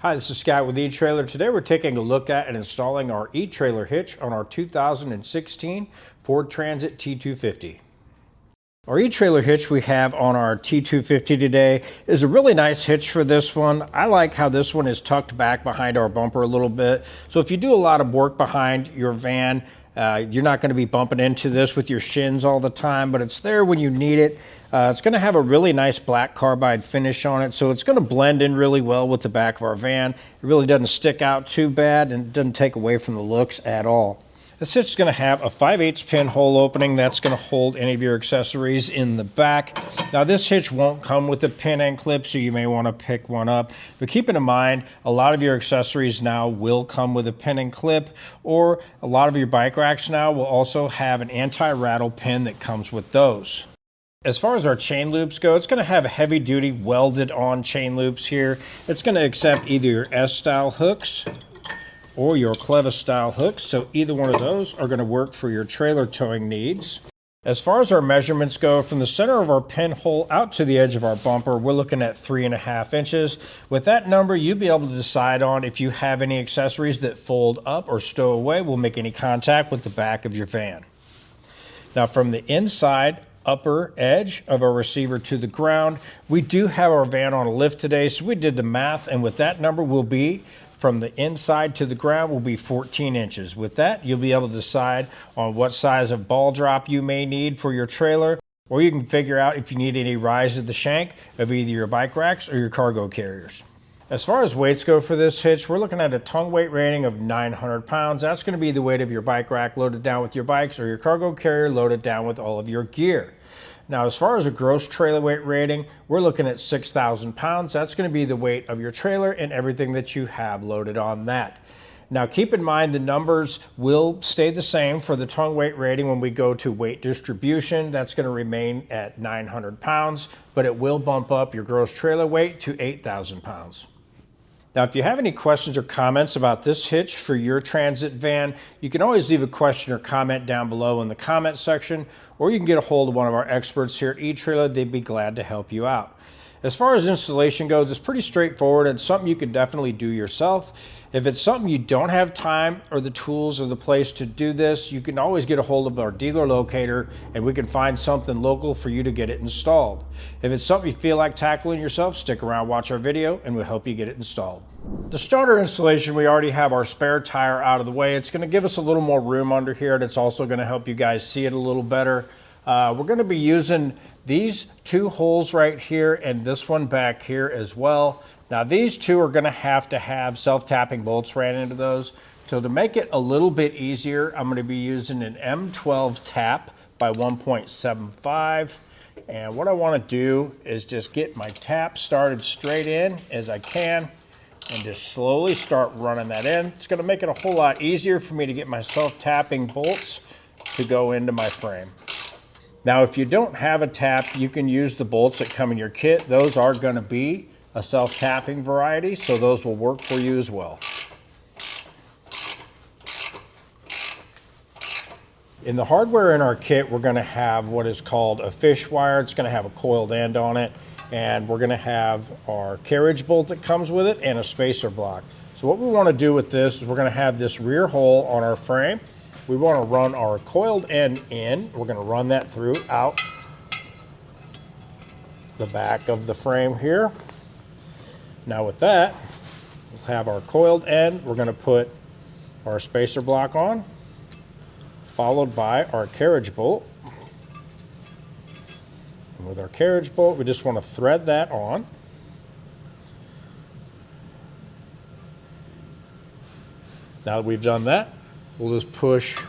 Hi, this is Scott with Etrailer. Today we're taking a look at and installing our Etrailer hitch on our 2016 Ford Transit T250. Our Etrailer hitch we have on our T250 today is a really nice hitch for this one. I like how this one is tucked back behind our bumper a little bit. So if you do a lot of work behind your van, you're not going to be bumping into this with your shins all the time, but it's there when you need it. It's going to have a really nice black carbide finish on it, so it's going to blend in really well with the back of our van. It really doesn't stick out too bad and it doesn't take away from the looks at all. This hitch is going to have a 5/8 pin hole opening that's going to hold any of your accessories in the back. Now this hitch won't come with a pin and clip, so you may want to pick one up. But keep in mind, a lot of your accessories now will come with a pin and clip, or a lot of your bike racks now will also have an anti-rattle pin that comes with those. As far as our chain loops go, it's going to have heavy duty welded on chain loops here. It's going to accept either your S-style hooks or your Clevis style hooks, so either one of those are going to work for your trailer towing needs. As far as our measurements go, from the center of our pinhole out to the edge of our bumper, we're looking at 3.5 inches. With that number, you'll be able to decide on if you have any accessories that fold up or stow away will make any contact with the back of your van. Now from the inside upper edge of our receiver to the ground, we do have our van on a lift today, so we did the math, and with that number will be from the inside to the ground will be 14 inches. With that, you'll be able to decide on what size of ball drop you may need for your trailer, or you can figure out if you need any rise at the shank of either your bike racks or your cargo carriers. As far as weights go for this hitch, we're looking at a tongue weight rating of 900 pounds. That's going to be the weight of your bike rack loaded down with your bikes, or your cargo carrier loaded down with all of your gear. Now, as far as a gross trailer weight rating, we're looking at 6,000 pounds. That's going to be the weight of your trailer and everything that you have loaded on that. Now, keep in mind the numbers will stay the same for the tongue weight rating when we go to weight distribution. That's going to remain at 900 pounds, but it will bump up your gross trailer weight to 8,000 pounds. Now, if you have any questions or comments about this hitch for your transit van, you can always leave a question or comment down below in the comment section, or you can get a hold of one of our experts here at Etrailer. They'd be glad to help you out. As far as installation goes, it's pretty straightforward and something you can definitely do yourself. If it's something you don't have time or the tools or the place to do this, you can always get a hold of our dealer locator and we can find something local for you to get it installed. If it's something you feel like tackling yourself, stick around, watch our video, and we'll help you get it installed. To start our installation, we already have our spare tire out of the way. It's going to give us a little more room under here, and it's also going to help you guys see it a little better. We're going to be using these two holes right here and this one back here as well. Now these two are going to have self-tapping bolts ran into those. So to make it a little bit easier, I'm going to be using an M12 tap by 1.75. And what I want to do is just get my tap started straight in as I can and just slowly start running that in. It's going to make it a whole lot easier for me to get my self-tapping bolts to go into my frame. Now, if you don't have a tap, you can use the bolts that come in your kit. Those are going to be a self-tapping variety, so those will work for you as well. In the hardware in our kit, we're going to have what is called a fish wire. It's going to have a coiled end on it, and we're going to have our carriage bolt that comes with it and a spacer block. So what we want to do with this is we're going to have this rear hole on our frame. We want to run our coiled end in. We're going to run that throughout the back of the frame here. Now with that, we'll have our coiled end. We're going to put our spacer block on, followed by our carriage bolt. And with our carriage bolt, we just want to thread that on. Now that we've done that, we'll just push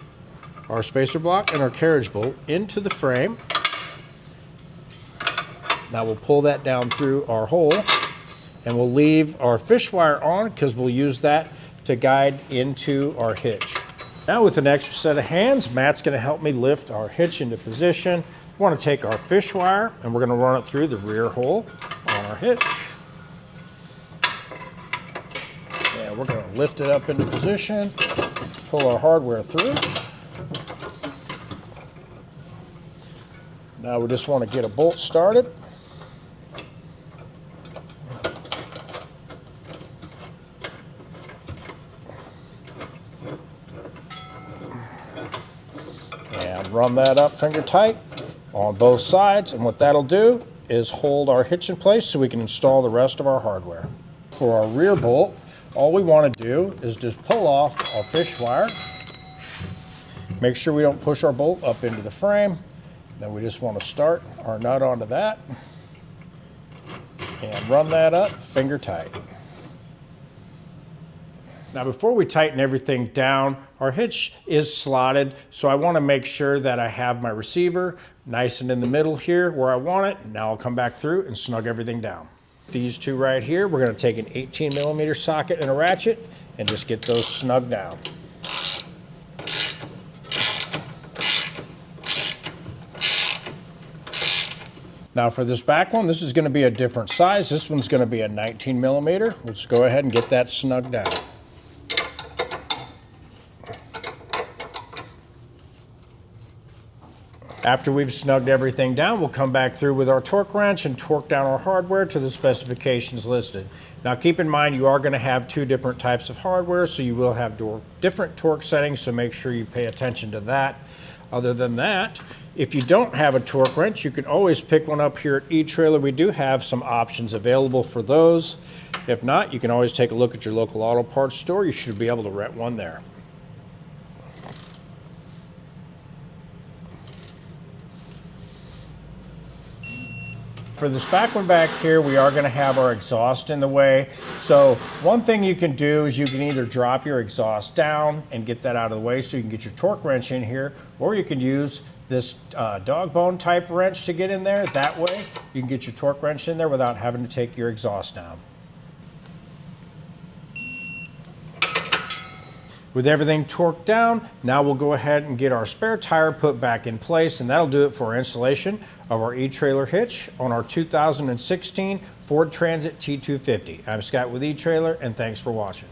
our spacer block and our carriage bolt into the frame. Now we'll pull that down through our hole and we'll leave our fish wire on because we'll use that to guide into our hitch. Now with an extra set of hands, Matt's going to help me lift our hitch into position. We want to take our fish wire and we're going to run it through the rear hole on our hitch. And we're going to lift it up into position. Pull our hardware through. Now we just want to get a bolt started. run that up finger tight on both sides, and what that'll do is hold our hitch in place so we can install the rest of our hardware. For our rear bolt, all we want to do is just pull off our fish wire. Make sure we don't push our bolt up into the frame. Then we just want to start our nut onto that and run that up finger tight. Now before we tighten everything down, our hitch is slotted, so I want to make sure that I have my receiver nice and in the middle here where I want it. Now I'll come back through and snug everything down. These two right here, we're going to take an 18mm socket and a ratchet and just get those snug down. Now for this back one, this is going to be a different size. This one's going to be a 19mm. Let's go ahead and get that snug down. After we've snugged everything down, we'll come back through with our torque wrench and torque down our hardware to the specifications listed. Now keep in mind you are going to have two different types of hardware, so you will have different torque settings, so make sure you pay attention to that. Other than that, if you don't have a torque wrench, you can always pick one up here at Etrailer. We do have some options available for those. If not, you can always take a look at your local auto parts store. You should be able to rent one there. For this back one back here, we are going to have our exhaust in the way. So one thing you can do is you can either drop your exhaust down and get that out of the way so you can get your torque wrench in here, or you can use this dog bone type wrench to get in there. That way you can get your torque wrench in there without having to take your exhaust down. With everything torqued down, now we'll go ahead and get our spare tire put back in place, and that'll do it for our installation of our Etrailer hitch on our 2016 Ford Transit T250. I'm Scott with Etrailer, and thanks for watching.